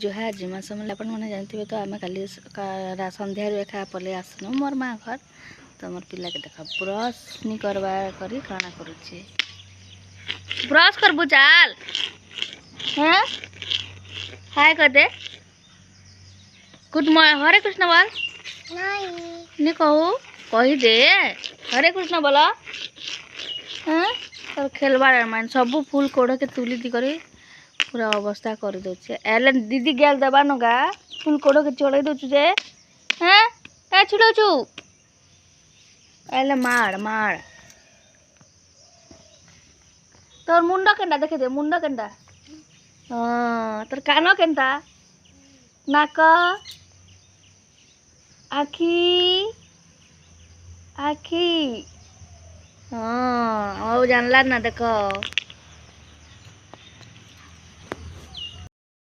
जुहा जिमा समय अपन मैंने जानते तो आम काली सन्ध्या एका पलि आसनु मोर माँ घर तो मोर पिला के देख ब्रश नि करवा करी काना करुचे ब्रश करबू चाल हाँ हाय कर दे गुड मॉर्निंग हरे कृष्ण बोल नहीं कहू कही दे हरे कृष्ण बोल हाँ तो खेलबार मान सब फुल कोड़ के तुली दी करी पूरा अवस्था कर दे एले दीदी गेल देवा नगा फुल कोड़ के चढ़े दे जे हाँ क्या छिड़ाचु एले मार मार तोर मुंड केन्टा देखे दे मुंड केन्टा हाँ तोर कान केन्टा नाक आखी आखी हाँ जानला ना देख